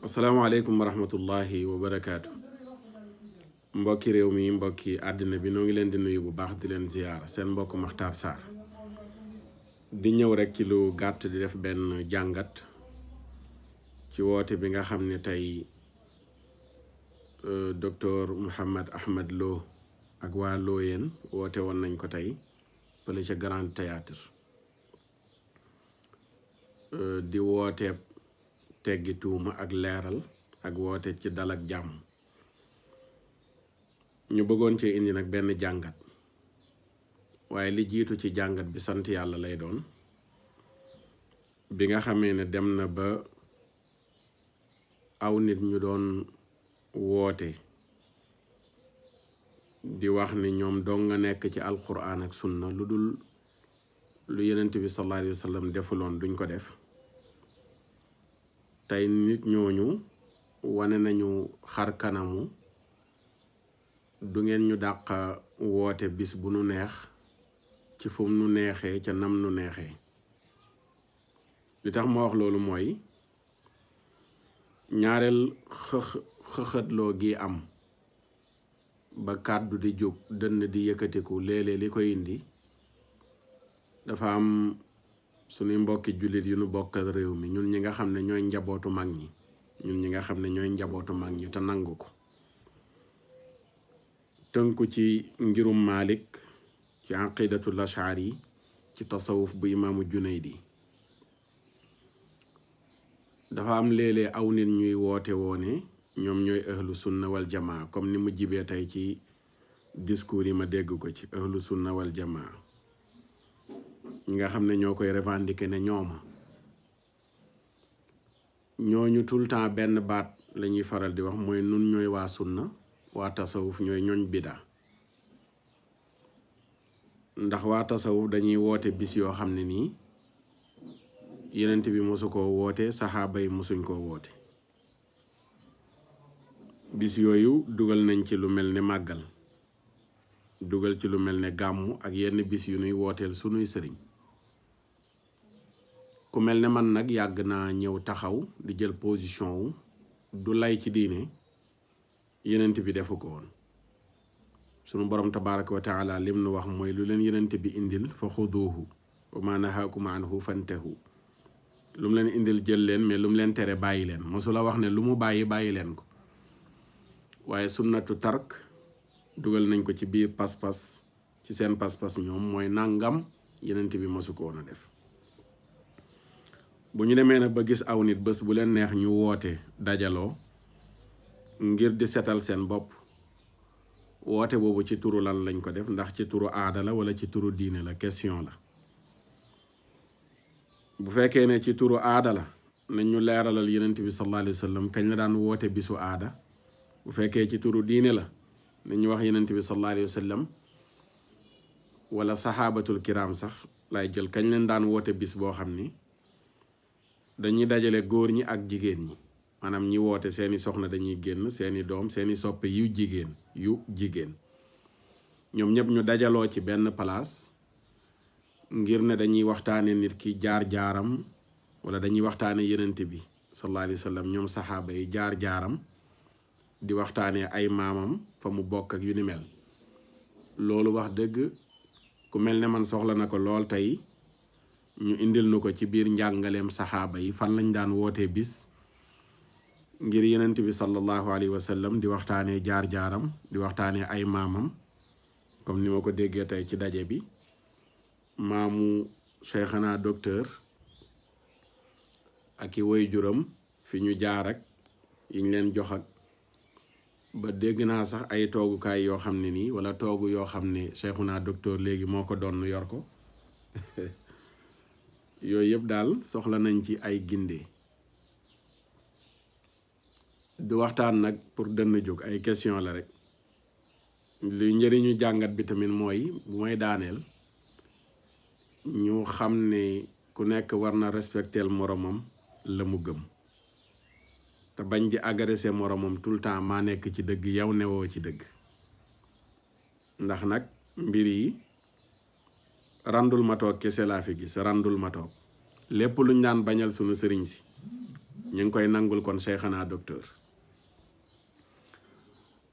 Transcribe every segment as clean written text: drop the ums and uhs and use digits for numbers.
asalaamaaleykum wa rahmatullahi wa barakaatu. Mbokki réew mi mbokki àddina bi noo ngi leen di nuyu bu baax di leen ziyaara seen mbokk Makhtar Sarr di ñëw rek ci lu gàtt di def benn jàngat ci woote bi nga xam ne tey docteur Mouhammad Ahmad Lo ak waa Looyeen woote woon nañ ko tey fële ca Grand Théâtre di woote teggi tuuma ak leeral ak woote ci dal ak jàmm. ñu bëggoon cee indi nag benn jàngat waaye li jiitu ci jàngat bi sant yàlla lay doon bi nga xamee ne dem na ba aw nit ñu doon woote di wax ni ñoom dong nga nekk ci alquran ak sunna lu dul lu Yonent bi sallallahu alayhi wa sallam defuloon duñ ko def tey nit ñooñu wane nañu xar kanamu du ngeen ñu dàq woote bis bu nu neex ci fu nu neexee ca nam nu neexee. li tax ma wax loolu mooy ñaareel xëxëtloo gi am ba kàddu di jóg dënn di yëkkatiku léeg-léeg li koy indi dafa am suñuy mbokki jullit yu nu bokkal réew mi ñun ñi nga xam ne ñooy njabootu mag ñi te nangu ko tënku ci ngirum Malik ci aqidatul ashari ci tasawuf bu imaamu Junaydi dafa am léeg-léeg aw nit ñuy woote woone ñoom ñooy ahlu sunna wal jamaa comme ni mu jibee tey ci discours yi ma dégg ko ci ahlu sunna wal jamaa ñi nga xam ne ñoo koy revendiquer ne ñooñu tout le temps benn baat la ñuy faral di wax mooy nun ñooy waa sunna waa tasawuf ñooy ñooñ bida ndax waa tasawuf dañuy woote bis yoo xam ne nii Yonent bi mosu koo woote saxaaba yi mosuñ koo woote bis yooyu dugal nañ ci lu mel ne màggal dugal ci lu mel ne gàmmu ak yenn bis yu nuy wooteel sunuy sëriñ ku mel ne man nag yàgg naa ñëw taxaw di jël position wu du lay ci diine Yonent bi defu ko woon sunu borom tabaraka wa taala lim nu wax mooy lu leen Yonent bi indil fa xuduuhu wa ma nahaakum anhu fantahu lu mu leen indil jël leen mais lu mu leen tere bàyyi leen mosula wax ne lu mu bàyyi leen ko waaye sunnatu tark dugal nañ ko ci biir pas-pas ci seen pas-pas ñoom mooy nangam Yonent bi mosu ko woon a def bu ñu demee nag ba gis aw nit bés bu leen neex ñu woote dajaloo ngir di setal seen bopp woote boobu ci turu lan lañ ko def ndax ci turu aada la wala ci turu diine la question la bu fekkee ne ci turu aada la nañ ñu leeralal Yonent bi sallallahu alayhi wa sallam kañ la daan woote bisu aada bu fekkee ci turu diine la nañ ñu wax Yonent bi sallallahu alayhi wa sallam wala saxaabatul kiram sax lay jël kañ leen daan woote bis boo xam ni dañuy dajale góor ñi ak jigéen ñi maanaam ñi woote seeni soxna dañuy génn seeni doom seeni soppe yu jigéen ñoom ñëpp ñu dajaloo ci benn place ngir ne dañuy waxtaane nit ki jaar-jaaram wala dañuy waxtaane Yonent bi sallallahu alayhi wa sallam ñoom saxaaba yi jaar-jaaram di waxtaane ay maamam fa mu bokk ak yu ni mel loolu wax dëgg ku mel ne man soxla na ko lool tey ñu indil nu ko ci biir njàngaleem saxaaba yi fan lañ daan wootee bis ngir Yonent bi sallallahu alayhi wa sallam di waxtaanee jaar-jaaram di waxtaanee ay maamam comme ni ma ko déggee tey ci daje bi maamu Cheikhana docteur ak i waajuram fi ñu jaar ak yiñ leen jox ak ba dégg naa sax ay toogukaay yoo xam ne nii wala toogu yoo xam ne Cheikhana docteur léegi moo ko doon yor ko yooyu yëpp daal soxla nañ ci ay ginde du waxtaan nag pour dënn jóg ay question la rek li njëriñu jàngat bi tamit mooy bu may daaneel ñu xam ne ku nekk war na respecteel moromam la mu gëm te bañ di agresser moromam tout le temps maa nekk ci dëgg yow newoo ci dëgg ndax nag mbir yi randul ma toog kese laa fi gis randul ma toog lépp luñ daan bañal sunu sëriñ si ñu ngi koy nangul kon Cheikhana docteur.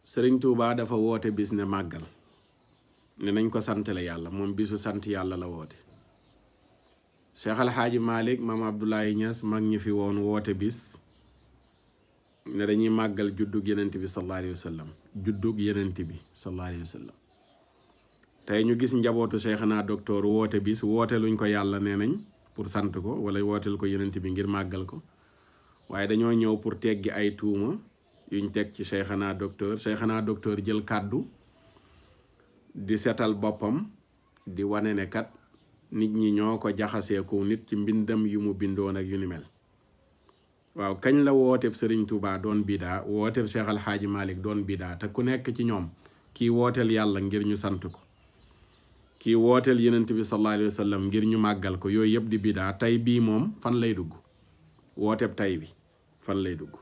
Sëriñ Tuubaa dafa woote bis ne màggal ne nañ ko santale yàlla, moom bisu sant yàlla la woote. Cheikh Alhaaji Malick Maam Abdoulaye Niass mag ñi fi woon woote bis ne dañuy màggal juddug yenent bi sallallahu alayhi wa sallam, juddug yenent bi sallallahu alayhi wa sallam. tey ñu gis njabootu Cheikhana docteur woote bis woote luñ ko yàlla nee nañ pour sant ko wala wooteel ko yenent bi ngir màggal ko, waaye dañoo ñëw pour teggi ay tuuma yuñ teg ci Cheikhana docteur. Cheikhana docteur jël kàddu di setal boppam, di wane ne kat nit ñi ñoo ko jaxaseeku nit ci mbindam yu mu bindoon ak yu ni mel. waaw kañ la wooteeb Sëriñ Tuubaa doon bidaa, wooteeb Cheikh Alhaaji Malick doon bidaa, te ku nekk ci ñoom kii wooteel yàlla ngir ñu sant ko, kii wooteel yenent bi sallallahu alayhi wa sallam ngir ñu màggal ko, yooyu yëpp di bidaa. tey bii moom fan lay dugg? wooteeb tey bi fan lay dugg?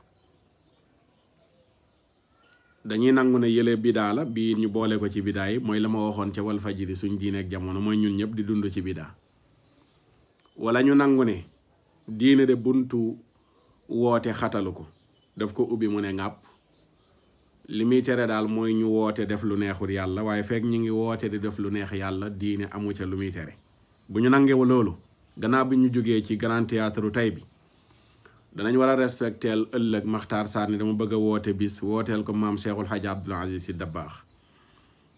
dañuy nangu ne yële bidaa la, bii ñu boole ko ci bidaa yi, mooy la ma waxoon ca wal fajiri suñ diine ak jamono, mooy ñun ñëpp di dund ci bidaa. wala ñu nangu ne diine de buntu woote xatalu ko, daf ko ubbi mu ne ŋàpp, li muy tere daal mooy ñu woote def lu neexul yàlla, waaye fekk ñu ngi woote di def lu neex yàlla diine amu ca lu muy tere. bu ñu nangewu loolu, gannaaw bi ñu jógee ci grand théâtre tey bi, danañ war a respecteel ëllëg Maxtaar Sarr ne dama bëgg a woote bis wooteel ko maam Cheikhul Hadj Abdoul Aziz Sy Dabakh,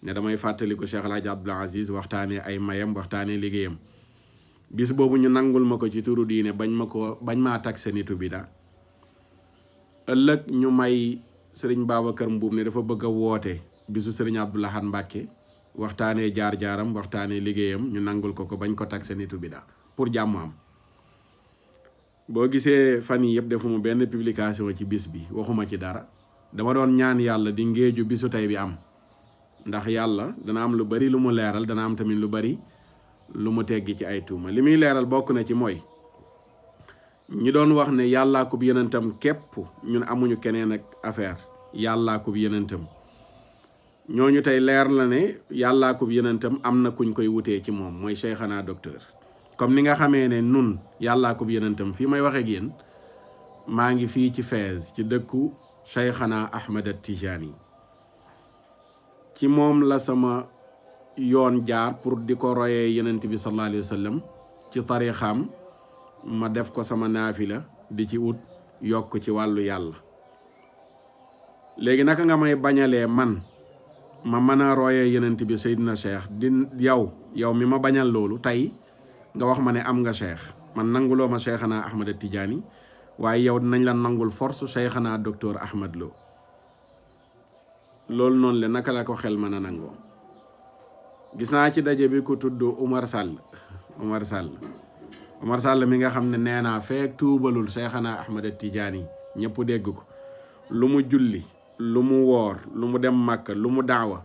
ne damay fàttaliku Cheikh El Hadj Abdoul Aziz, waxtaanee ay mayam, waxtaanee liggéeyam. bis boobu ñu nangul ma ko ci turu diine bañ maa taxe nitu bida. ëllëg ñu may sëriñ Babacar Mbuub ne dafa bëgg a woote bisu sëriñ Abdou Lahad Mbàkke, waxtaanee jaar-jaaram, waxtaanee liggéeyam, ñu nangul ko bañ ko taxe nitu bida pour jàmm am. boo gisee fan yi yëpp defuma benn publication ci bis bi, waxuma ci dara, dama doon ñaan yàlla di ngéeju bisu tey bi am, ndax yàlla dana am lu bari lu mu leeral, dana am tamit lu bari lu mu teggi ci ay tuuma. li muy leeral bokk na ci mooy ñi doon wax ne yàllaa ko bi yenentam képp, ñun amuñu keneen ak affaire, yàllaa ko bi yenentam, ñooñu tey leer la ne yàllaa ko bi yenentam am na kuñ koy wutee ci moom, mooy Cheikhana docteur. comme ni nga xamee ne nun yàllaa ko bi yenentam, fii may waxee ak yéen maa ngi fii ci Fès, ci dëkku Cheikhana Ahmed At-Tijani. ci moom la sama yoon jaar pour di ko royee yenent bi sallallahu alayhi wa sallam, ci tarixaam ma def ko sama naafila di ci ut yokk ci wàllu yàlla. léegi naka nga may bañalee man ma mën a royee yenent bi Seydina Cheikh di yow mi ma bañal loolu tey nga wax ma ne am nga cheikh? man nanguloo ma Cheikhana Ahmed At-Tijani, waaye yow dinañ la nangul force Cheikhana docteur Ahmed Lo. loolu noonu le naka la ko xel mën a nangoo? gis naa ci daje bi ku tudd Umar Sall mi nga xam ne nee naa feek tuubalul Cheikhana Ahmed At-Tijani ñëpp dégg ko, lu mu julli, lu mu woor, lu mu dem Màkka, lu mu daawa,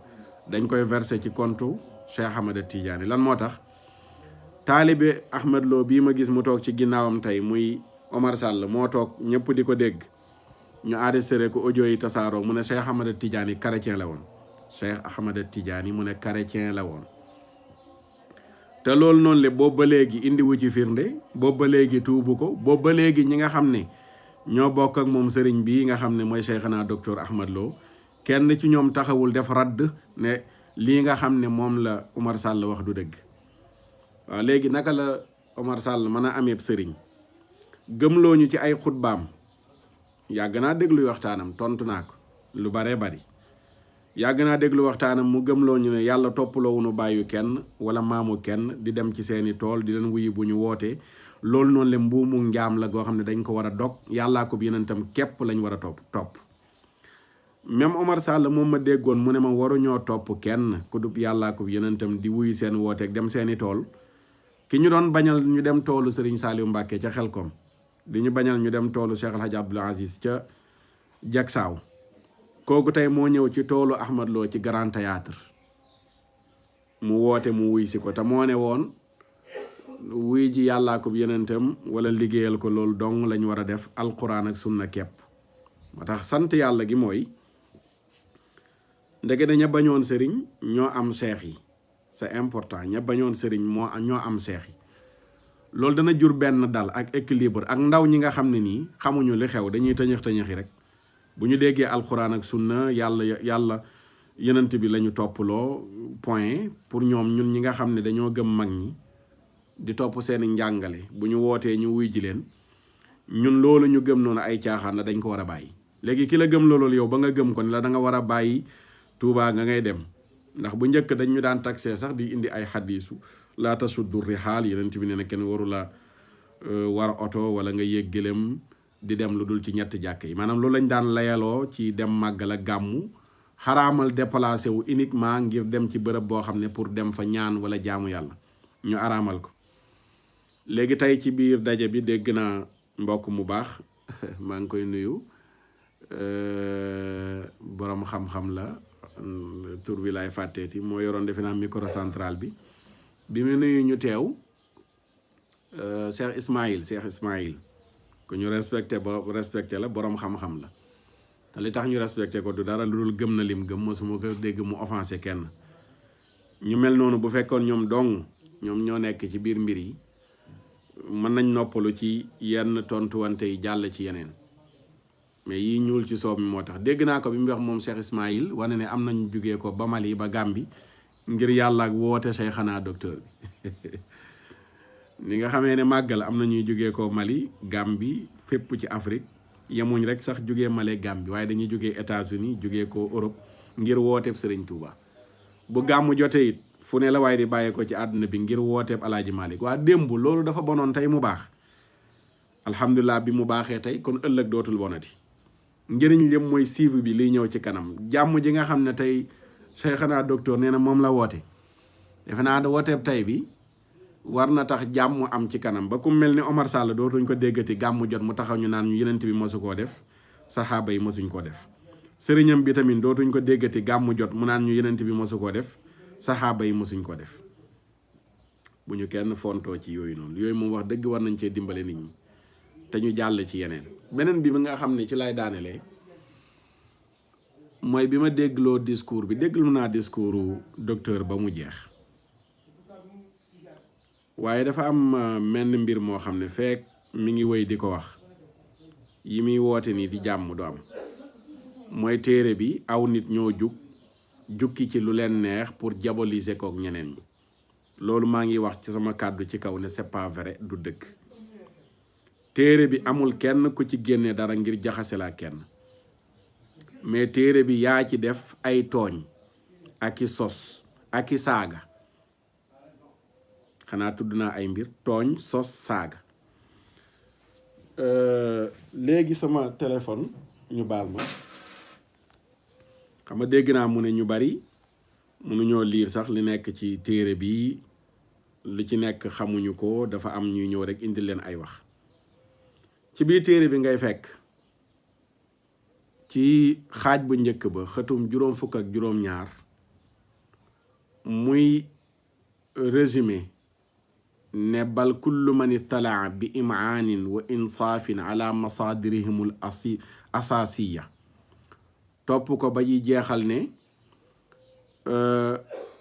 dañ koy verser ci compte Cheikh Ahmed At-Tijani. lan moo tax? taalibe Ahmed Lo bii ma gis mu toog ci ginnaawam tey muy Omar Sall moo toog ñëpp di ko dégg, ñu enregistré ko audio yi tasaaroo, mu ne Cheikh Ahmed At-Tijani chrétien la woon. Cheikh Ahmed At-Tijani mu ne chrétien la woon. te loolu noonu le boobu ba léegi indiwu ci firnde, boobu ba léegi tuubu ko, boobu ba léegi ñi nga xam ne ñoo bokk ak moom sëriñ bii nga xam ne mooy Cheikhana docteur Ahmed Lo, kenn ci ñoom taxawul def radd ne lii nga xam ne moom la Omar Sall wax du dëgg. waaw léegi naka la Omar Sall mën a ameeb sëriñ gëmloo ñu ci ay xutbaam? yàgg naa déglu waxtaanam, tontu naa ko lu baree bari. yàgg naa déglu waxtaanam mu gëmloo ñu ne yàlla toppaloo nu bàyyu kenn wala maamu kenn di dem ci seeni tool di leen wuyi bu ñu wootee. loolu noonu le mbuumu njaam la goo xam ne dañ ko war a dog, yàllaa ko bi yenentam képp lañ war a topp. même Omar Sall moom ma déggoon mu ne ma waruñoo topp kenn ku dub yàllaa ko bi yenentam di wuyu seen wooteeg dem seeni tool. ki ñu doon bañal ñu dem toolu Serigne Saliou Mbacke ca Xelkom, di ñu bañal ñu dem toolu Cheikh El Hadj Abdoul Aziz ca Jaksaaw, kooku tey moo ñëw ci toolu Ahmed Lo ci Grand Théâtre mu woote mu wuy si ko, te moo ne woon wuy ji yàllaa ko bi yenentam wala liggéeyal ko, loolu dong lañ war a def, alquran ak sunna képp. moo tax sant yàlla gi mooy ndeke daña bañoon sëriñ ñoo am seex yi. c'est important, ña bañoon sëriñ ñoo am seex yi. loolu dana jur benn dal ak équilibre ak ndaw ñi nga xam ne nii xamuñu li xew dañuy tëñëx-tëñëxi rek bu ñu déggee alxuraan ak sunna yàlla yenent bi la ñu topploo point pour ñoom ñun ñi nga xam ne dañoo gëm mag ñi di topp seeni njàngale bu ñu wootee ñu wuy ji leen ñun loolu ñu gëm noonu ay caaxaan la dañ ko war a bàyyi. léegi ki la gëm loolu yow ba nga gëm ko ne la da nga war a bàyyi Tuubaa nga ngay dem ndax bu njëkk dañ ñu daan taxé sax di indi ay xadiisu laa tasuddu rihaal yenent bi nee na kenn waru la war oto wala nga yéeg gëlëm di dem lu dul ci ñetti jàkk yi maanaam loolu lañ daan layaloo ci dem màggal ak gàmmu xaraamal déplacé wu uniquement ngir dem ci bërëb boo xam ne pour dem fa ñaan wala jaamu yàlla ñu araamal ko. léegi tey ci biir daje bi dégg naa mbokk mu baax maa ngi koy nuyu borom xam-xam la tur bi laay fàtteeti moo yoroon defe naa microcentral bi mu nuyu ñu teew Cheikh Ismaïl ku ñu respecté la borom xam-xam la te li tax ñu respecté ko du dara lu dul gëm na lim gëm mosuma ko dégg mu offensé kenn. ñu mel noonu bu fekkoon ñoom dong ñoom ñoo nekk ci biir mbir yi mën nañ noppalu ci yenn tontuwante yi jàll ci yeneen mais yii ñuul ci soob mi moo tax dégg naa ko bi mu wax moom Cheikh Ismaïl wane ne am nañu jugee ko ba Mali ba Gambie ngir yàlla ak woote Cheikhana docteur bi ni nga xamee ne màggal am na ñuy jugee ko Mali Gambie fépp ci Afrique yemuñ rek sax jugee Mali Gambie waaye dañuy jugee États-Unis jugee ko Europe ngir wooteeb Serigne Touba bu gàmmu jotee it fu ne la waaye di bàyyee ko ci àdduna bi ngir wooteeb Alaaji Malik waa démb loolu dafa bonoon tey mu baax alhamdulilah bi mu baaxee tey kon ëllëg dootul bonati njëriñ lépp mooy suivi bi liy ñëw ci kanam jàmm ji nga xam ne tey Cheikhana docteur nee na moom la woote defe naa wooteeb tey bi war na tax jàmm am ci kanam ba ku mel ni Omar Sall dootuñ ko déggati gàmmu jot mu taxaw ñu naan ñu yenent bi mosu koo def saxaaba yi mosuñ koo def sëriñam bi tamit dootuñ ko déggati gàmmu jot mu naan ñu yenent bi mosu koo def saxaaba yi mosuñ ko def bu ñu kenn fontoo ci yooyu noonu yooyu moom wax dëgg war nañ cee dimbale nit ñi te ñu jàll ci yeneen beneen bi nga xam ne ci lay daanelee mooy bi ma déggloo discours bi dégglu naa discoursu docteur ba mu jeex waaye dafa am menn mbir moo xam ne fekk mi ngi wéy di ko wax yi muy woote nii di jàmm du am mooy téere bi aw nit ñoo jukki ci lu leen neex pour diaboliser kook ñeneen ñi loolu maa ngi wax ci sama kàddu ci kaw ne c'est pas vrai du dëgg téere bi amul kenn ku ci génne dara ngir jaxase la kenn mais téere bi yaa ci def ay tooñ ak i sos ak i saaga xanaa tudd naa ay mbir tooñ sos saaga léegi sama téléphone ñu baal ma xam nga dégg naa mu ne ñu bari mënuñoo liir sax li nekk ci téere bi li ci nekk xamuñu ko dafa am ñuy ñëw rek indi leen ay wax ci biir téere bi ngay fekk ci xaaj bu njëkk ba xëtum juróom fukk ak juróom ñaar muy résumé ne bal kullu man italaa bi imaanin wa insaafin ala masaadirihimul asaasiya topp ko ba yi jeexal ne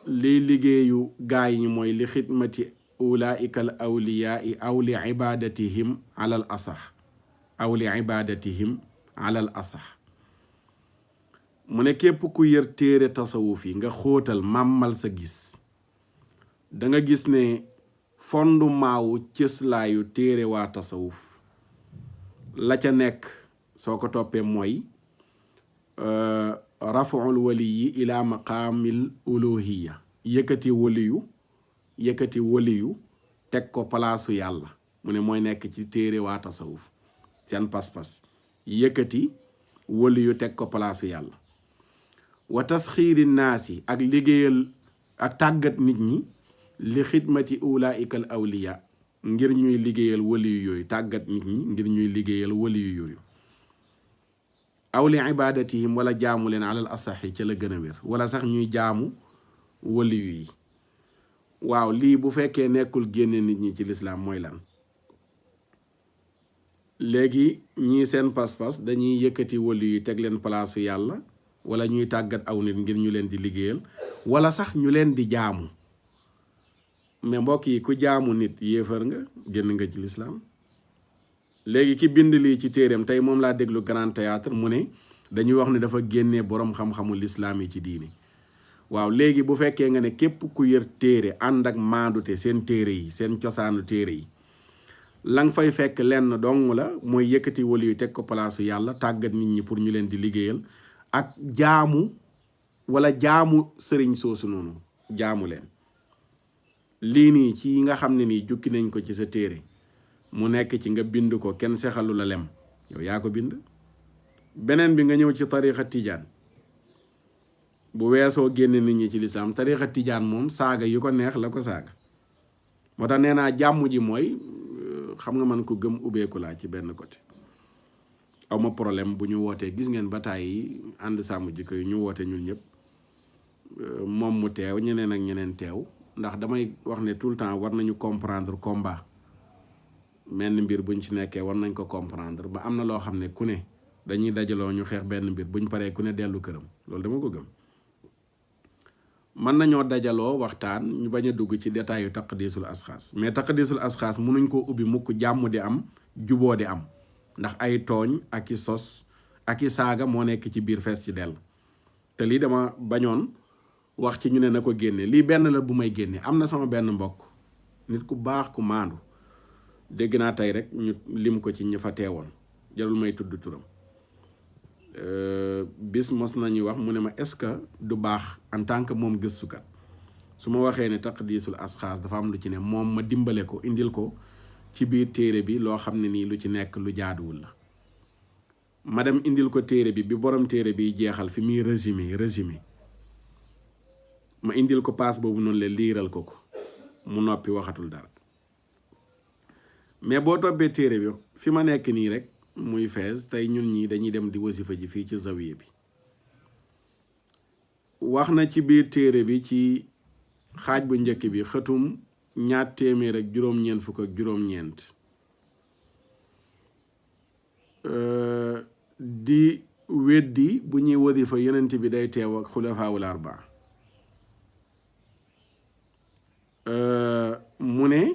liy liggéeyu gaay ñi mooy li xidmati ulaika al awliyaai aw li ibadatihim alal asax aw li ibadatihim alal asax mu ne képp ku yër téere tasawuf yi nga xóotal màmmal sa gis da nga gis ne fondement wu cëslaayu téere waa tasawuf la ca nekk soo ko toppee mooy rafaul waliyi ila maqaamil uluhiya yëkkati waliyu teg ko palaasu yàlla mu ne mooy nekk ci téere waa tasawuf seen pas-pas yëkkati waliyu teg ko palaasu yàlla wa tasxiiri naasi ak liggéeyal ak tàggat nit ñi li xidmati ulaika al awliya ngir ñuy liggéeyal waliyu yooyu tàggat nit ñi ngir ñuy liggéeyal waliyu yooyu aw li ibadatihim wala jaamu leen alal asaxi ca la gën a wér wala sax ñuy jaamu waliyu yi waaw lii bu fekkee nekkul génne nit ñi ci lislaam mooy lan léegi ñii seen pas-pas dañuy yëkkati waliyu yi teg leen palaasu yàlla wala ñuy tàggat aw nit ngir ñu leen di liggéeyal wala sax ñu leen di jaamu mais mbokk yi ku jaamu nit yéefar nga génn nga ci lislaam. léegi ki bind lii ci téereem tey moom laa déglu Grand Théâtre mu ne dañuy wax ne dafa génnee boroom xam-xamu lislaam yi ci diini. waaw léegi bu fekkee nga ne képp ku yër téere ànd ak maandute seen téere yi seen cosaanu téere yi la nga fay fekk lenn dong la mooy yëkkati wali yu teg ko palaasu yàlla tàggat nit ñi pour ñu leen di liggéeyal ak jaamu wala jaamu sëriñ soosu noonu jaamu leen. lii nii ci nga xam ne nii jukki nañ ko ci sa téere mu nekk ci nga bind ko kenn sexalu la lem yow yaa ko bind. beneen bi nga ñëw ci tarixa tijaan bu weesoo génne nit ñi ci lislaam tarixa tijaan moom saaga yu ko neex la ko saaga. moo tax nee naa jàmm ji mooy xam nga man ko gëm ubbeeku laa ci benn côté awma problème bu ñu wootee gis ngeen bataay yi ànd sàmm jikko yi ñu woote ñun ñëpp moom mu teew ñeneen ak ñeneen teew ndax damay wax ne tout le temps war nañu comprendre combat menn mbir buñ ci nekkee war nañ ko comprendre ba am na loo xam ne ku ne dañuy dajaloo ñu xeex benn mbir buñ paree ku ne dellu këram loolu dama ko gëm. mën nañoo dajaloo waxtaan ñu bañ a dugg ci détail yu taqdisul asxaas mais taqdisul asxaas mënuñ koo ubbi mukk jàmm di am juboo di am ndax ay tooñ ak i sos ak i saaga moo nekk ci biir fees ci dell. te lii dama bañoon wax ci ñu ne na ko génne lii benn la bu may génne. am na sama benn mbokk nit ku baax ku maandu dégg naa tey rek ñu lim ko ci ñi fa teewoon jarul may tudd turam. bis mos nañuy wax mu ne ma est-ce que du baax en tant que moom gëstukat su ma waxee ne taqdisul asxaas dafa am lu ci ne moom ma dimbale ko indil ko ci biir téere bi loo xam ne nii lu ci nekk lu jaaduwul la. ma dem indil ko téere bi borom téere bi jeexal fi muy résumé ma indil ko paas boobu noonu la liiral ko mu noppi waxatul dara. mais boo toppee téere bi fi ma nekk nii rek muy fees tey ñun ñi dañuy dem di wasifa ji fii ci zawiya bi. wax na ci biir téere bi ci xaaj bu njëkk bi xëtum 2juróom-ñeent di weddi bu ñuy wasifa yonent bi day teew ak xulafaawul arbaa. mu ne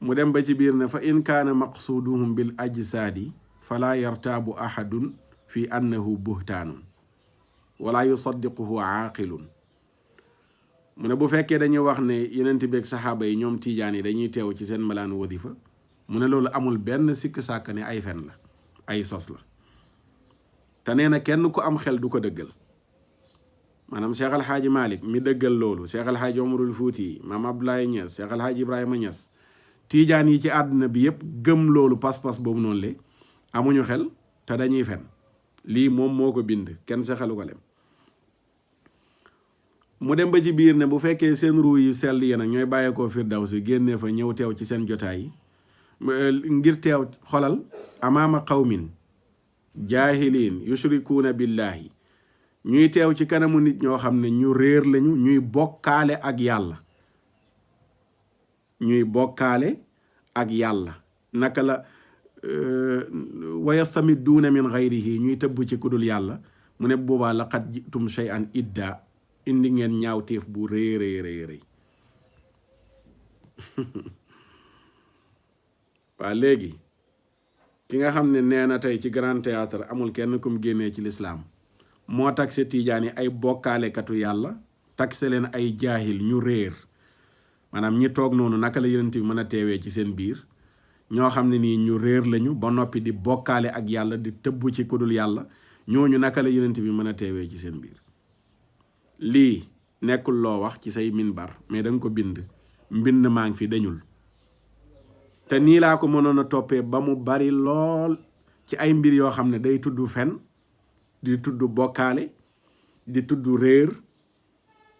mu dem ba ci biir ne fa in kaana maqsuduhum bil ajsaadi fala yartaabu ahadun fi annahu buhtaanun wala yusaddiquhu aaqilun. mu ne bu fekkee dañuy wax ne yenent bi ak saxaaba yi ñoom tiijaan yi dañuy teew ci seen malaanu wadifa mu ne loolu amul benn sikk sàkk ne ay fen la ay sos la te nee na kenn ku am xel du ko dëggal. maanaam Cheikh Al Hadj Malick mi dëggal loolu, Cheikh Al Hadj Omarul Fouti, Maam Abdoulaye Niass, Cheikh Al Hadj Ibrahima Niass, tiijaan yi ci àdduna bi yëpp gëm loolu pas-pas boobu noonu le amuñu xel te dañuy fen. lii moom moo ko bind kenn sa xelu ko lem. mu dem ba ci biir ne bu fekkee seen ruu yi sell yi nag ñooy bàyyeekoo Firdawsi génnee fa ñëw teew ci seen jotaay yi ngir teew xolal amaama qawmin jaahiliin yushrikuuna billaahi, ñuy teew ci kanamu nit ñoo xam ne ñu réer lañu, ñuy bokkaale ak yàlla. ñuy bokkaale ak yàlla naka la wa yastamidduuna min gayrihi, ñuy tëbb ci kudul yàlla. mu ne boobaa laqad jitum shay'an idda, indi ngeen ñaawteef bu rëy rëy rëy rëy. waa léegi ki nga xam ne nee na tey ci Grand Théâtre amul kenn kum génnee ci lislaam moo taxe tiijaan yi ay bokkaalekatu yàlla, taxe leen ay jaahil ñu réer. maanaam ñi toog noonu naka la yonent bi mën a teewee ci seen biir ñoo xam ne nii ñu réer lañu ba noppi di bokkaale ak yàlla, di tëbb ci kudul yàlla, ñooñu naka la yonent bi mën a teewee ci seen biir. lii nekkul loo wax ci say minbar mais danga ko bind, mbind maa ngi fi dañul. te nii laa ko mënoon a toppee ba mu bari lool ci ay mbir yoo xam ne day tudd fen, di tudd bokkaale, di tudd réer,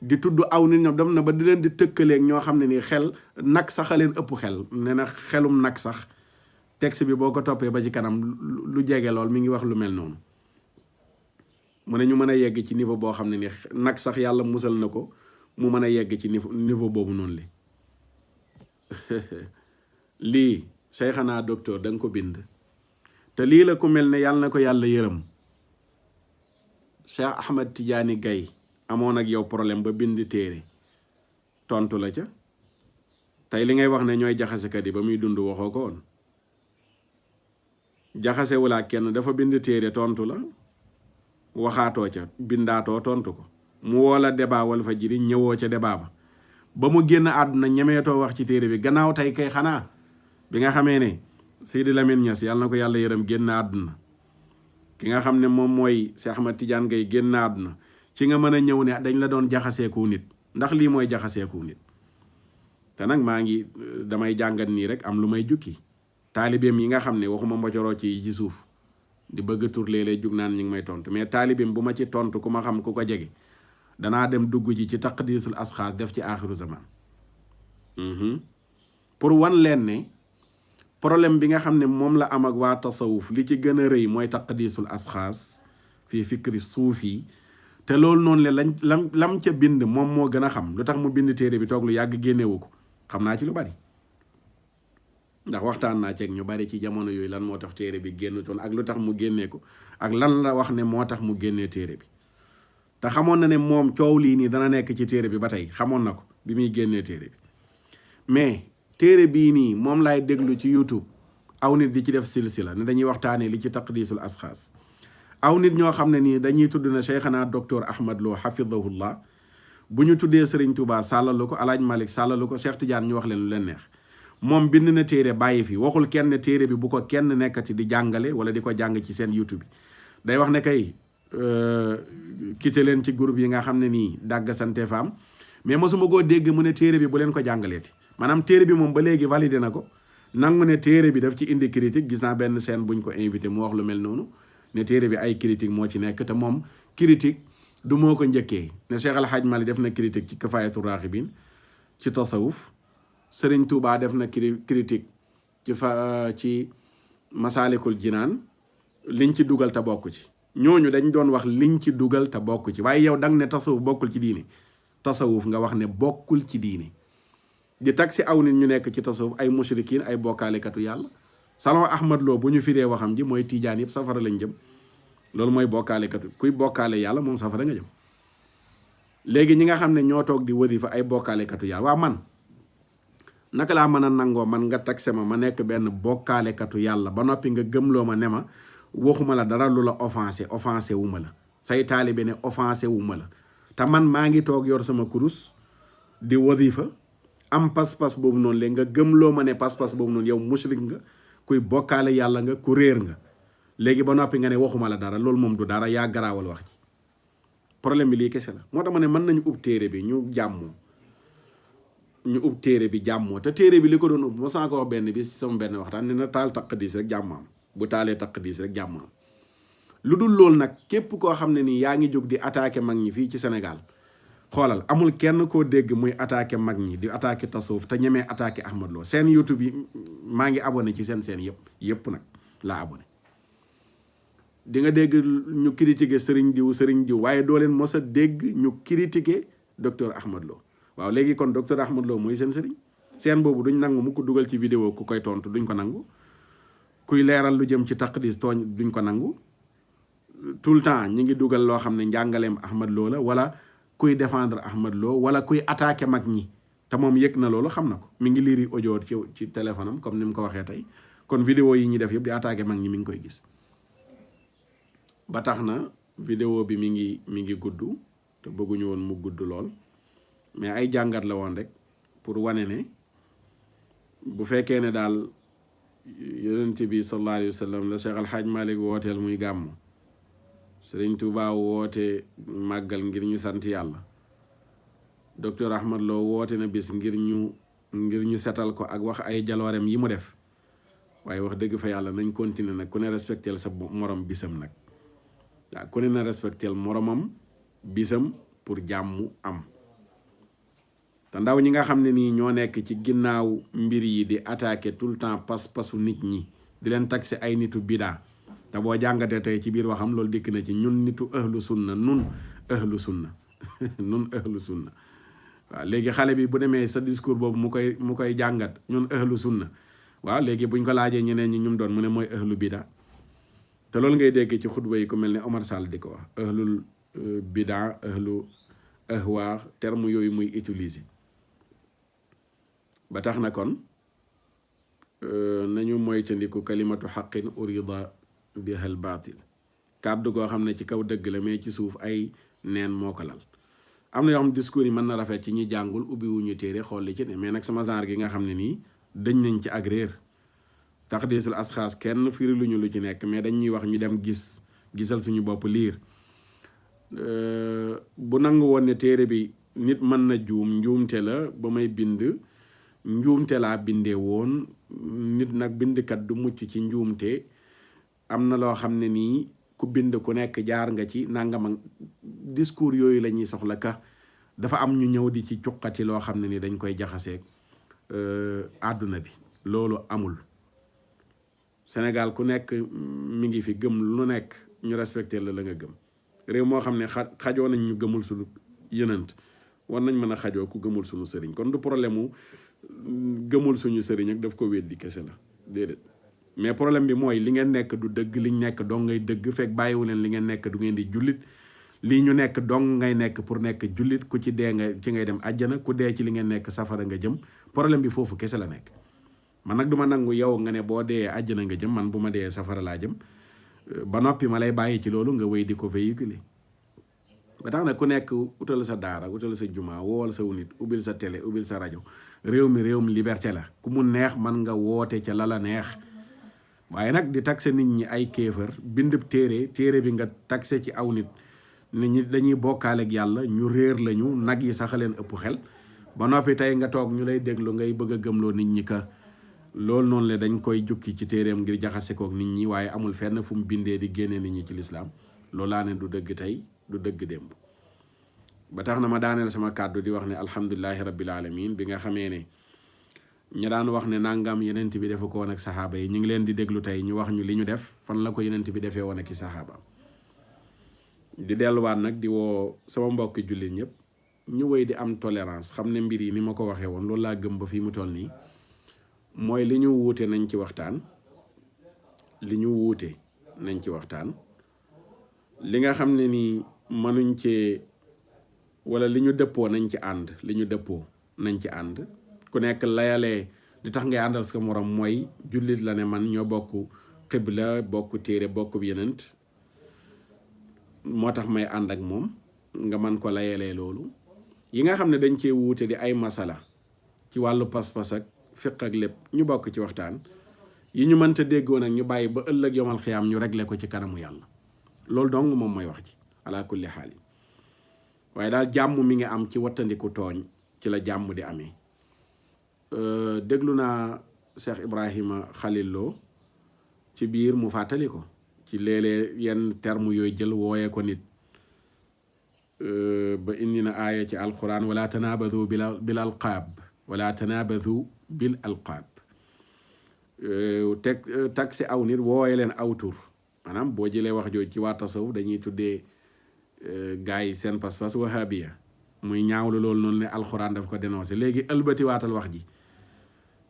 di tudd aw nit ñoom dem na ba di leen di tëkkaleeg ñoo xam ne nii xel nag sax a leen ëpp xel. nee na xelum nag sax texte bi boo ko toppee ba ci kanam lu jege lool mi ngi wax lu mel noonu. mu ne ñu mën a yegg ci niveau boo xam ne ni nag sax yàlla musal na ko mu mën a yegg ci niveau boobu noonu li lii Cheikhana docteur da nga ko bind. te lii la ku mel ne yàlla na ko yàlla yërëm Cheikh Ahmed Tidiane Gaye amoon ak yow problème ba bind téere tontu la ca. tey li ngay wax ne ñooy jaxasekat yi ba muy dund waxoo ko woon. jaxasewulaa kenn dafa bind téere tontu la waxaatoo ca bindaatoo tontu ko mu woola débat Walfadjri ñëwoo ca débat ba mu génn àdduna ñemeetoo wax ci téere bi gannaaw tey kay xanaa bi nga xamee ne Seydi Lamine Niass yàlla na ko yàlla yërëm génn àdduna ki nga xam ne moom mooy Cheikh Ahmad Tidiane Gaye génn àdduna ci nga mën a ñëw ne dañ la doon jaxaseeku nit ndax lii mooy jaxaseeku nit. te nag maa ngi damay jàngat nii rek am lu may jukki taalibeem yi nga xam ne waxuma mbocoroo ci suuf di bëgg tur léeg-léeg jug naan ñu ngi may tontu mais taalibeem bu ma ci tontu ku ma xam ku ko jege danaa dem dugg ji ci taqdisul asxaas def ci aaxiru zaman pour wan leen ne problème bi nga xam ne moom la am ak waa tasawuf li ci gën a rëy mooy taqdisul asxaas fii fikri suufi te loolu noonu le lam ca bind moom moo gën a xam lu tax mu bind téere bi toog lu yàgg génnewu ko xam naa ci lu bari ndax waxtaan naa ceeg ñu bari ci jamono yooyu lan moo tax téere bi génnutoon ak lu tax mu génnee ko ak lan la wax ne moo tax mu génnee téere bi te xamoon na ne moom coow lii nii dana nekk ci téere bi ba tey xamoon na ko bi muy génnee téere bi mais téere bii nii moom laay déglu ci YouTube aw nit di ci def silsila ne dañuy waxtaanee li ci taqdisul asxaas aw nit ñoo xam ne nii dañuy tudd na cheikhana docteur Ahmad Lo hafidahullah bu ñu tuddee Serigne Touba sàllalu ko Alaaj Malik sàllalu ko Cheikh Tidiane ñu wax leen lu leen neex moom bind na téere bàyyi fi waxul kenn téere bi bu ko kenn nekkati di jàngale wala di ko jàng ci seen YouTube bi day wax ne kay quitté leen ci groupe yi nga xam ne nii dàgg sante faam mais mosuma koo dégg mu ne téere bi bu leen ko jàngaleeti maanaam téere bi moom ba léegi validé na ko nangu ne téere bi daf ci indi critique gis naa benn scène buñ ko invité mu wax lu mel noonu ne téere bi ay critique moo ci nekk te moom critique du moo ko njëkkee ne Cheikh Al Hadj Mali def na critique ci Kifaayatu Raaxibiin ci tasawuf Serigne Touba def na critique ci Masaalikul Jinaan liñ ci dugal te bokk ci ñooñu dañ doon wax liñ ci dugal te bokk ci waaye yow dang ne tasawuf bokkul ci diine tasawuf nga wax ne bokkul ci diine di tag si aw nit ñu nekk ci tasawuf ay mushrikiin ay bokkaalekatu yàlla Salon Ahmad Lo bu ñu firee waxam ji mooy tiijaan yëpp safara lañ jëm loolu mooy bokkaalekatu kuy bokkaale yàlla moom safara nga jëm léegi ñi nga xam ne ñoo toog di wasifa ay bokkaalekatu yàlla waa man naka laa mën a nangoo man nga tagse ma nekk benn bokkaalekatu yàlla ba noppi nga gëmloo ma ne ma waxuma la dara lu la offensé wu ma la say taalibe ne offensé wu ma la te man maa ngi toog yor sama kurus di wasifa am pas-pas boobu noonu léegi nga gëmloo ma ne pas-pas boobu noonu yow mushrik nga kuy bokkaale yàlla nga ku réer nga léegi ba noppi nga ne waxuma la dara loolu moom du dara yaa garaawal wax ji problème bi lii kese la moo tax ma ne mën nañu ub téere bi ñu ub téere bi jàmmoo te téere bi li ko doon ub ma saa ko wax benn bi sama benn waxtaan ne na taal taqdis rek jàmmaam bu taalee taqdis rek jàmmaam lu dul loolu nag képp koo xam ne nii yaa ngi jóg di attaqué mag ñi fii ci Sénégal xoolal amul kenn koo dégg muy attaqué mag ñi di attaqué tasawuf te ñemee attaqué Ahmad Lo seen YouTube yi maa ngi abonné ci seen yëpp nag laa abonné di nga dégg ñu critiqué sëriñ diw waaye doo leen mos a dégg ñu critiqué docteur Ahmad Lo waaw léegi kon docteur Ahmad Lo mooy seen sëriñ seen boobu duñ nangu mu ko dugal ci vidéo ku koy tontu duñ ko nangu kuy leeral lu jëm ci taqdis tooñ duñ ko nangu tout le temps ñi ngi dugal loo xam ne njàngaleem Ahmad Lo la wala kuy défendre Ahmad Lo wala kuy attaqué mag ñi te moom yëg na loolu xam na ko mi ngi liiri audio ci téléphone am comme ni mu ko waxee tey kon vidéo yi ñuy def yëpp di attaqué mag ñi mi ngi koy gis ba tax na vidéo bi mi ngi gudd te bëgguñu woon mu gudd lool mais ay jàngat la woon rek pour wane ne bu fekkee ne daal yonent bi sallallahu alayhi wa sallam la Cheikh Al Hadj Malick wooteel muy gàmmu Sëriñ Tuubaa woote màggal ngir ñu sant yàlla docteur Ahmad Lo woote na bis ngir ñu setal ko ak wax ay jaloorem yi mu def waaye wax dëgg fa yàlla nañ continuer nag ku ne respectel sa morom bisam nag waaw ku ne na respectel moromam bisam pour jàmm am te ndaw ñi nga xam ne nii ñoo nekk ci ginnaaw mbir yi di attaquer tout le temps pas-pasu nit ñi di leen taxé ay nitu bidaa te boo jàngatee tey ci biir waxam loolu dikk na ci ñun nitu ahlu sunna nun ahlu sunna waaw léegi xale bi bu demee sa discours boobu mu koy jàngat ñun ahlu sunna waaw léegi buñ ko laajee ñeneen ñi ñum doon mu ne mooy ahlu bidaa te loolu ngay dégg ci xutba yi ku mel ne Omar Sall di ko wax ahlul bidaa ahlu ahwa terme yooyu muy utiliser ba tax na kon nañu moytandiku kalimatu xaqin urida bihal baatil kàddu goo xam ne ci kaw dëgg la mais ci suuf ay neen moo ko lal. am na yoo xam discours yi mën na rafet ci ñi jàngul ubbi wuñu téere xool li ci ne mais nag sama genre gi nga xam ne nii dañ nañ ci ak réer taqdisul asxaas kenn firi luñu lu ci nekk mais dañ ñuy wax ñu dem gisal suñu bopp liir. bu nangu woon ne téere bi nit mën na juum njuumte la ba may bind njuumte laa bindee woon nit nag bindkat du mucc ci njuumte am na loo xam ne nii ku bind ku nekk jaar nga ci nangam discours yooyu la ñuy soxla ka dafa am ñu ñëw di ci cuqati loo xam ne ni dañ koy jaxaseeg àdduna bi loolu amul. Sénégal ku nekk mi ngi fi gëm lu nekk ñu respecté la nga gëm réew moo xam ne xajoo nañ ñu gëmul suñu yënant war nañ mën a xajoo ku gëmul suñu sëriñ kon du problème mu gëmul suñu sëriñ ak daf ko weddi kese la déedéet. mais problème bi mooy li ngeen nekk du dëgg liñ nekk dong ngay dëgg fekk bàyyiwu leen li ngeen nekk du ngeen di jullit lii ñu nekk dong ngay nekk pour nekk jullit ku ci dee nga ci ngay dem àjjana ku dee ci li ngeen nekk safara nga jëm problème bi foofu kese la nekk. man nag du ma nangu yow nga ne boo dee àjjana nga jëm man bu ma dee safara laa jëm ba noppi ma lay bàyyi ci loolu nga wéy di ko véhiculer. ba tax na ku nekk utal sa daara utal sa juma wool sa nit ubbil sa télé ubbil sa rajo réew mi liberté la ku mu neex man nga woote ca la neex. waaye nag di taxe nit ñi ay kéefër bind téere bi nga taxe ci aw nit ñi dañuy bokkaale ak yàlla ñu réer lañu nag yi sax leen ëpp xel ba noppi tey nga toog ñu lay déglu ngay bëgg a gëmloo nit ñi ka loolu noonu la dañ koy jukki ci téereem ngir jaxase kook nit ñi waaye amul fenn fu mu bindee di génnee nit ñi ci lislaam loolu laa ne du dëgg tey du dëgg démb. ba tax na ma daaneel sama kàddu di wax ne alhamdulilahi rabbil alamin bi nga xamee ne ña daan wax ne nangam yenent bi defe ko woon ak saxaaba yi ñu ngi leen di déglu tey ñu wax ñu li ñu def fan la ko yenent bi defee woon ak i saxaaba di delluwaat nag di woo sama mbokki jullit ñëpp ñu wéy di am tolérance xam ne mbir yi ni ma ko waxee woon loolu laa gëm ba fii mu toll nii mooy li ñu wuute nañ ci waxtaan li ñu wuute nañ ci waxtaan li nga xam ne nii mënuñ cee wala li ñu dëppoo nañ ci ànd li ñu dëppoo nañ ci ànd ku nekk layalee li tax ngay àndal sa morom mooy jullit la ne man ñoo bokk xibla bokk téere bokk yenent moo tax may ànd ak moom nga man ko layalee loolu yi nga xam ne dañ cee wuute di ay masala ci wàllu pas-pas ak fiq ak lépp ñu bokk ci waxtaan yi ñu mënta déggoo nag ñu bàyyi ba ëllëg yomal xiyaam ñu réglé ko ci kanamu yàlla loolu dong moom mooy wax ji ala kulli xaal waaye daal jàmm mi ngi am ci wattandiku tooñ ci la jàmm di amee. déglu naa Cheikh Ibrahima Khalil Lo ci biir mu fàttali ko ci léeg-léeg yenn terme yooyu jël wooyee ko nit ba indi na aaya ci alquran wala tanabadu bil alqaab wala tanabadu bil alqaab tag si aw nit wooye leen aw tur maanaam boo jëlee wax jooju ci waa tasawuf dañuy tuddee gars yi seen pas-pas wahabiya muy ñaawlu loolu noonu ne alquran daf ko dénoncé léegi ëlbati waatal wax ji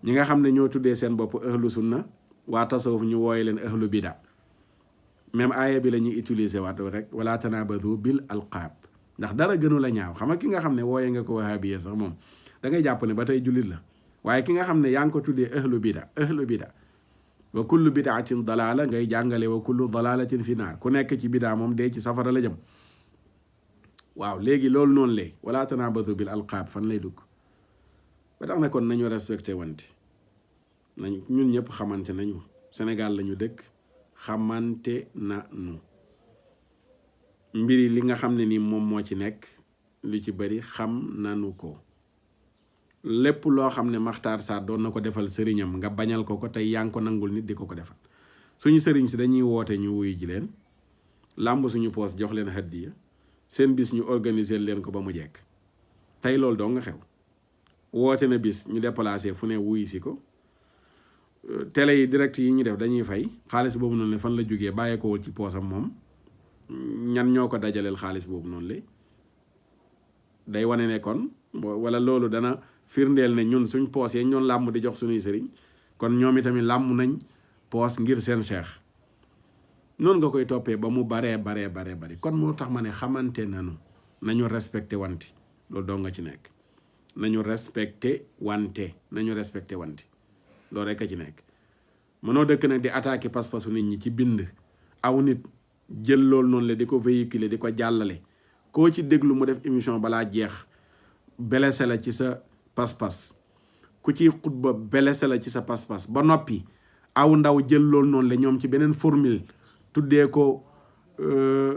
ñi nga xam ne ñoo tuddee seen bopp ahlu sunna waa tasawuf ñu wooye leen ahlu bida même aaya bi la ñuy utiliser waat rek wala tanabadu bil alqaab ndax dara gënu la ñaaw xam nga ki nga xam ne wooye nga ko wahabiya sax moom da ngay jàpp ne ba tey jullit la waaye ki nga xam ne yaa ngi ko tuddee ahlu bida wa kullu bidaatin dalaala ngay jàngale wa kullu dalaalatin fi naar ku nekk ci bidaa moom dee ci safara la jëm waaw léegi loolu noonu lee wala tanabadu bil alqaab fan lay dugg ba tax na kon nañu respecté wante nañ ñun ñëpp xamante nañu Sénégal lañu dëkk xamante na nu mbiri li nga xam ne ni moom moo ci nekk lu ci bari xam nanu ko lépp loo xam ne Makhtar Sarr doon na ko defal sëriñam nga bañal ko tey yaa ngi ko nangul nit di ko defal suñu sëriñ si dañuy woote ñu wuyu ji leen làmb suñu poos jox leen hadiya seen bis ñu organiser leen ko ba mu jekk tey loolu doo nga xew woote na bis ñu déplacé fu ne wuyu si ko télé yi direct yi ñu def dañuy fay xaalis boobu noonu la fan la jógee bàyyeekowul ci poosam moom ñan ñoo ko dajaleel xaalis boobu noonu la day wane ne kon wala loolu dana firndeel ne ñun suñ poos yi ñoon làmm di jox suñuy sëriñ kon ñoom itamit làmm nañ poos ngir seen cheikh noonu nga koy toppee ba mu baree bari kon moo tax ma ne xamante nañu respecté wanti loolu doo nga ci nekk nañu respecté wante loolu rek a ci nekk. mënoo dëkk nag di attaqué pas-pasu nit ñi ci bind aw nit jël loolu noonu la di ko véhiculer di ko jàllale koo ci déglu mu def émission balaa jeex blessé la ci sa pas-pas ku ci xutba blessé la ci sa pas-pas ba noppi aw ndaw jël loolu noonu la ñoom ci beneen formule tuddee ko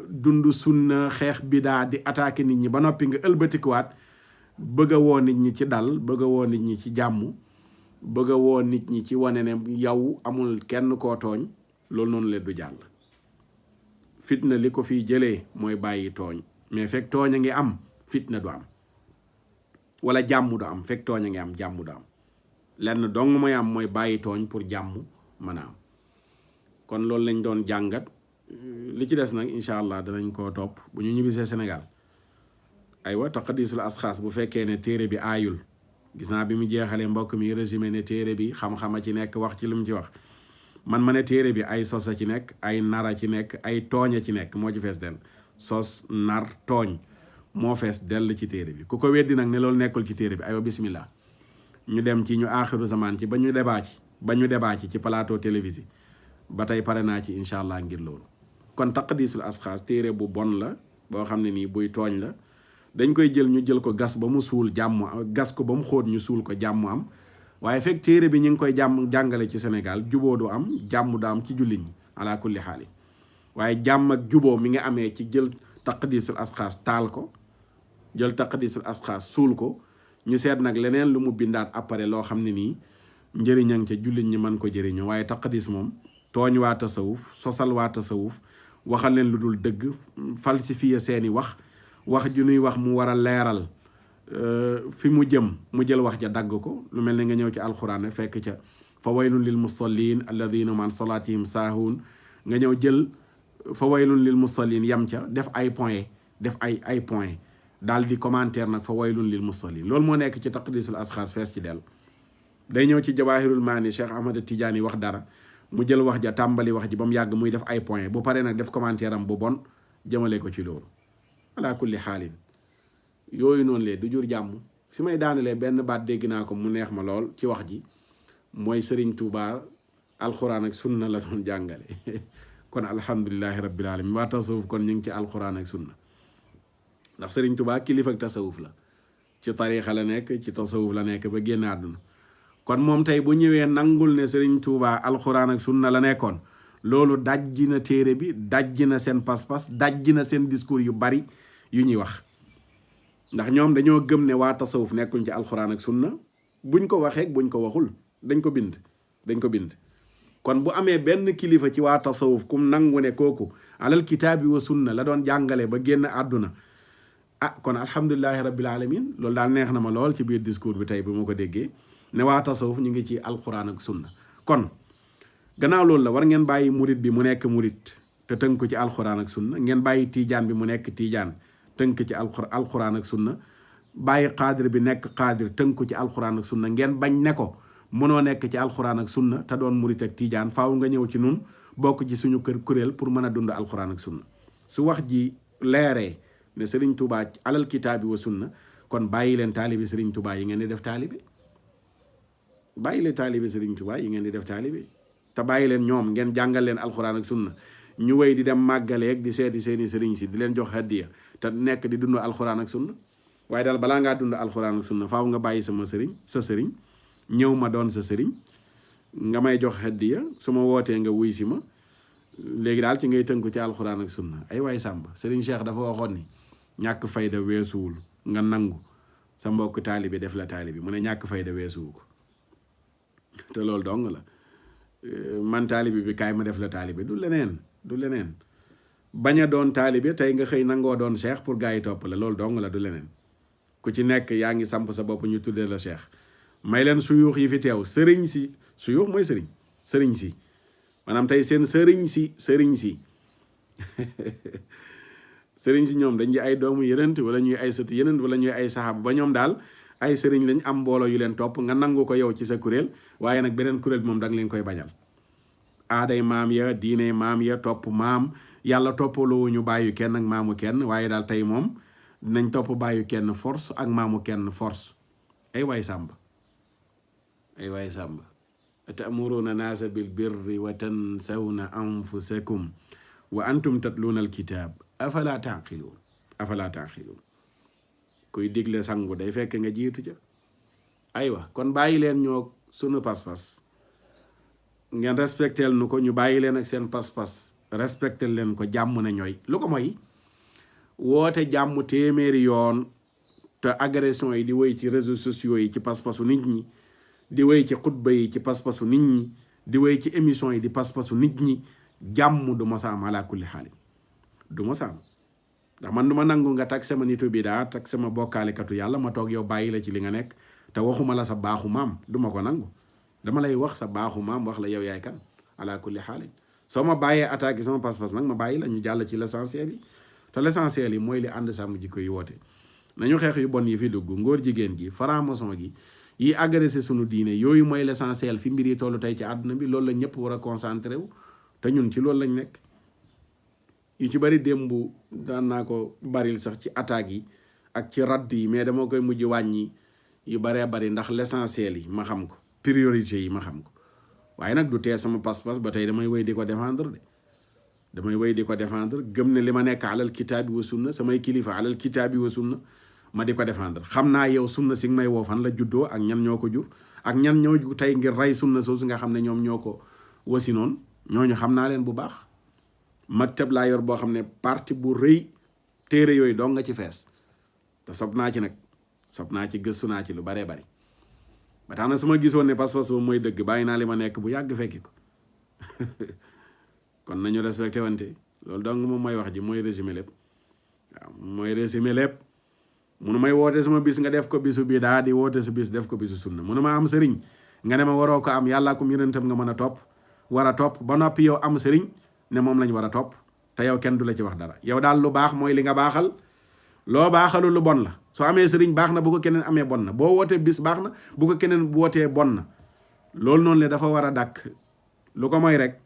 dund sunna xeex bidaa di attaqué nit ñi ba noppi nga ëlbatikuwaat bëgg a woo nit ñi ci dal bëgg a woo nit ñi ci jàmm bëgg a woo nit ñi ci wane ne yow amul kenn koo tooñ loolu noonu leen du jàll. fitna li ko fii jëlee mooy bàyyi tooñ mais fekk tooñ a ngi am fitna du am wala jàmm du am fekk tooñ a ngi am jàmm du am lenn dong mooy am mooy bàyyi tooñ pour jàmm mën a am. kon loolu lañ doon jàngat li ci des nag incha allah danañ koo topp bu ñu ñibbisee Sénégal. aywa taqdisul asxaas bu fekkee ne téere bi aayul gis naa bi mu jeexalee mbokk mi résumé ne téere bi xam-xama ci nekk wax ci lu mu ci wax man ma ne téere bi ay sosa ci nekk ay nara ci nekk ay tooña ci nekk moo ci fees dell sos nar tooñ moo fees dell ci téere bi ku ko weddi nag ne loolu nekkul ci téere bi aywa bismillah ñu dem ci ñu aaxiru zaman ci ba ñu débat ci plateau télévisé ba tey pare naa ci incha allah ngir loolu. kon taqdisul asxaas téere bu bon la boo xam ne nii buy tooñ la dañ koy ñu jël ko gas ba mu suul jàmm gas ko ba mu xóot ñu suul ko jàmm am waaye fekk téere bi ñu ngi koy jàngale ci Sénégal juboo du am jàmm du am ci jullit ñi ala kulli xaali waaye jàmm ak juboo mi nga amee ci jël taqdisul asxaas taal ko jël taqdisul asxaas suul ko ñu seet nag leneen lu mu bindaat après loo xam ne nii njëriñang ca jullit ñi mën ko jëriñoo waaye taqdis moom tooñ waa tasawuf sosal waa tasawuf waxal leen lu dul dëgg falsifier seeni wax ju nuy wax mu war a leeral fi mu jëm mu jël wax ja dagg ko lu mel ne nga ñëw ci alxuraan fekk ca fa waylun lil musallin alladina man salatihim saahuun nga ñëw jël fa waylun lil musallin yam ca def ay point daal di commentaire nag fa waylun lil musallin loolu moo nekk ci taqdisul asxaas fees ci del day ñëw ci jawahirul maani Cheikh Ahmad Tidiane wax dara mu jël wax ja tàmbali wax ji ba mu yàgg muy def ay point bu paree nag def commentaire am bu bon jëmale ko ci loolu ala kulli xaalin yooyu noonu lee du jur jàmm fi may daanalee benn baat dégg naa ko mu neex ma lool ci wax ji mooy Serigne Touba alxuraan ak sunna la doon jàngale kon alhamdulilahi rabbil alamin waa tasawuf kon ñu ngi ci alxuraan ak sunna ndax Serigne Touba kilifa ak tasawuf la ci tariixa la nekk ci tasawuf la nekk ba génn àdduna kon moom tey bu ñëwee nangul ne Serigne Touba alxuraan ak sunna la nekkoon loolu dajji na téere bi dajji na seen pas-pas dajji na seen discours yu bari yu ñuy wax ndax ñoom dañoo gëm ne waa tasawuf nekkuñ ci alxuraan ak sunna buñ ko waxee buñ ko waxul dañ ko bind kon bu amee benn kilifa ci waa tasawuf kum nangu ne kooku alal kitaabi wa sunna la doon jàngale ba génn àdduna kon alhamdulilahi rabbil alamin loolu daal neex na ma lool ci biir discours bi tey bi ma ko déggee ne waa tasawuf ñu ngi ci alxuraan ak sunna kon gannaaw loolu la war ngeen bàyyi murit bi mu nekk murit te tënk ko ci alxuraan ak sunna ngeen bàyyi tiijaan bi mu nekk tiijaan tënk ci alxuraan ak sunna bàyyi xaadir bi nekk xaadir tënk ko ci alxuraan ak sunna ngeen bañ ne ko mënoo nekk ci alxuraan ak sunna te doon murit ak tiijaan faaw nga ñëw ci nun bokk ci suñu kuréel pour mën a dund alxuraan ak sunna su wax ji leeree ne Serigne Touba alal kitaabi wa sunna kon bàyyi leen taalibi Serigne Touba yi ngeen di def taalibi bàyyi leen taalibi Serigne Touba yi ngeen di def taalibi te bàyyi leen ñoom ngeen jàngal leen alxuraan ak sunna ñu wéy di dem màggaleeg di seeti seeni sëriñ si di leen jox hadiya te nekk di dund alxuraan ak sunna waaye daal balaa ngaa dund alxuraan ak sunna faaw nga bàyyi sa sëriñ ñëw ma doon sa sëriñ nga may jox hadiya su ma wootee nga wuy si ma léegi daal ci ngay tënku ci alxuraan ak sunna ay waay sàmba sëriñ Cheikh dafa waxoon ni ñàkk fayda weesuwul nga nangu sa mbokk taalibi def la taalibi mu ne ñàkk fayda weesuwu ko te loolu dong la man taalibi bi kaay ma def la taalibi du leneen bañ a doon taalibe tey nga xëy nangoo doon cheikh pour gars yi topp la loolu dong la du leneen ku ci nekk yaa ngi samp sa bopp ñu tuddee la cheikh may leen suyuux yi fi teew sëriñ si suyuux mooy sëriñ si maanaam tey seen sëriñ si sëriñ si ñoom dañ di ay doomu yenent wala ñuy ay sëtu yenent wala ñuy ay saxaaba ba ñoom daal ay sëriñ lañ am mbooloo yu leen topp nga nangu ko yow ci sa kuréel waaye nag beneen kuréel bi moom da nga leen koy bañal aaday maam ya diine maam ya topp maam yàlla toppaloo ñu bàyyi kenn ak maamu kenn waaye daal tey moom dinañ topp bàyyi kenn force ak maamu kenn force ay waay sàmba ay waay sàmba atamuruna naasa bil birri wa tansawna anfusakum wa antum tatluuna alkitab afala taqiluun kuy digle sangu day fekk nga jiitu ca aywa kon bàyyi leen ñoo sunu pas-pas ngeen respectel nu ko ñu bàyyi leen ak seen pas-pas respectel leen ko jàmm na ñooy lu ko mooy woote jàmm téeméeri yoon te agression yi di wéy ci réseaux sociaux yi ci pas-pasu nit ñi di wéy ci xutba yi ci pas-pasu nit ñi di wéy ci émission yi di pas-pasu nit ñi jàmm du ma saam ala kulli xaali du ma saam ndax man du ma nangu nga tag sama nitu bidaa tag sama bokkaalekatu yàlla ma toog yow bàyyi la ci li nga nekk te waxuma la sa baaxu maam du ma ko nangu dama lay wax sa baaxu maam wax la yow yaay kan ala kulli xaali soo ma bàyyee attaqué sama pas-pas nag ma bàyyi la ñu jàll ci l'essentiel yi te l'essentiel yi mooy li ànd sàmm jikko yi woote nañu xeex yu bon yi fi dugg ngóor jigéen gi franc-maçon gi yi agressé sunu diine yooyu mooy l'essentiel fi mbir yi tollu tey ci àdduna bi loolu la ñëpp war a concentré wu te ñun ci loolu lañ nekk yu ci bari démb daan naa ko baril sax ci attaques yi ak ci radd yi mais dama koy mujj wàññi yu baree bari ndax l'essentiel yi ma xam ko priorité yi ma xam ko waaye nag du tee sama pas-pas ba tey damay wéy di ko défendre de damay wéy di ko défendre gëm ne li ma nekk alal kitaabi wa sunna samay kilifa alal kitaabi wa sunna ma di ko défendre xam naa yow sunna si nga may woo fan la juddoo ak ñan ñoo ko jur ak ñan ñoo tey ngir rey sunna soosu nga xam ne ñoom ñoo ko wasi noonu ñooñu xam naa leen bu baax maktab laa yor boo xam ne parti bu rëy téere yooyu dong nga ci fees te sob naa ci nag sob naa ci gëstu naa ci lu baree bari ba tax na su ma gisoon ne pas-pas boobu mooy dëgg bàyyi naa li ma nekk bu yàgg fekki ko kon nañu respecté wante loolu dong moom mooy wax ji mooy résumé lépp waaw mooy résumé lépp munu may woote sama bis nga def ko bisu bii daa di woote sa bis def ko bisu sunna munu ma am sëriñ nga ne ma waroo ko am yàllaa ko yonentam nga mën a topp war a topp ba noppi yow am sëriñ ne moom lañ war a topp te yow kenn du la ci wax dara yow daal lu baax mooy li nga baaxal loo baaxalu lu bon la soo amee sëriñ baax na bu ko keneen amee bon na boo wootee bis baax na bu ko keneen wootee bon na loolu noonu le dafa war a dàkk lu ko mooy rek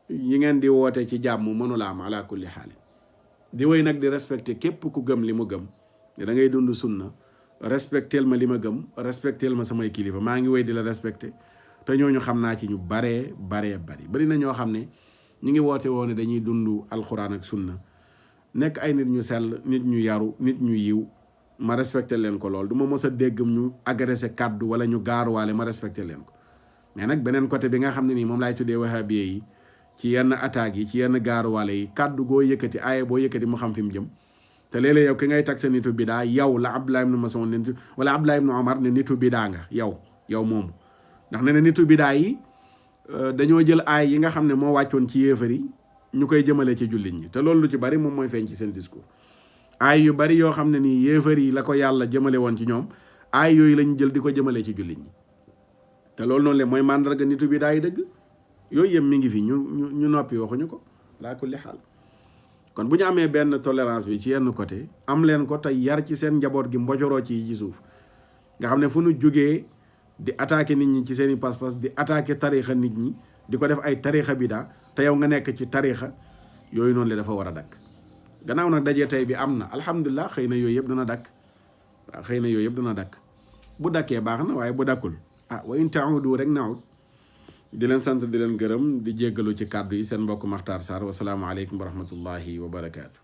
yi ngeen di woote ci jàmm mënula am ala kulli xaali di wéy nag di respecté képp ku gëm li mu gëm da ngay dund sunna respectel ma li ma gëm respectel ma samay kilifa maa ngi wéy di la respecté te ñooñu xam naa ci ñu bari na ñoo xam ne ñu ngi woote woo ne dañuy dund alxuraan ak sunna nekk ay nit ñu sell nit ñu yaru nit ñu yiw ma respecté leen ko lool du ma mës a dégg ñu agressé kàddu wala ñu gaaruwaale ma respecté leen ko mais nag beneen côté bi nga xam ne nii moom laay tuddee wahabiye yi ci yenn attaques yi ci yenn gaaruwaale yi kàddu goo yëkkati aaye boo yëkkati mu xam fi mu jëm te léeg-léeg yow ki ngay tag sa nitu bidaa yow la Abdullah ibn Mas'ud ne wala Abdullah ibn Omar ne nitu bidaa nga yow moomu ndax ne nitu bidaa yi dañoo jël aay yi nga xam ne moo wàccoon ci yéefar yi ñu koy jëmale ci jullit ñi te loolu lu ci bari moom mooy feeñ ci seen discours aay yu bari yoo xam ne nii yéefar yi la ko yàlla jëmale woon ci ñoom aay yooyu lañ jël di ko jëmale ci jullit ñi te loolu noonu le mooy màndarga nitu bidaa yi dëgg yooyu yëpp mi ngi fi ñu noppi waxuñu ko laa kulli xaal kon bu ñu amee benn tolérance bi ci yenn côté am leen ko te yar ci seen njaboot gi mbojoroo ci suuf nga xam ne fu nu jógee di attaquer nit ñi ci seeni pas-pas di attaquer tarixa nit ñi di ko def ay tarixa bidaa te yow nga nekk ci tarixa yooyu noonu le dafa war a dakk gannaaw nag dajee tey bi am na alhamdulilah xëy na yooyu yëpp dana dakk waaw xëy na yooyu yëpp dana dakk bu dakkee baax na waaye bu dakkul wa in ta'udu rek naawut di leen sant di leen gërëm di jéggalu ci kàddu yi seen mbokk Makhtar Sarr wasalaamu aleykum wa rahmatullahi wa barakaatu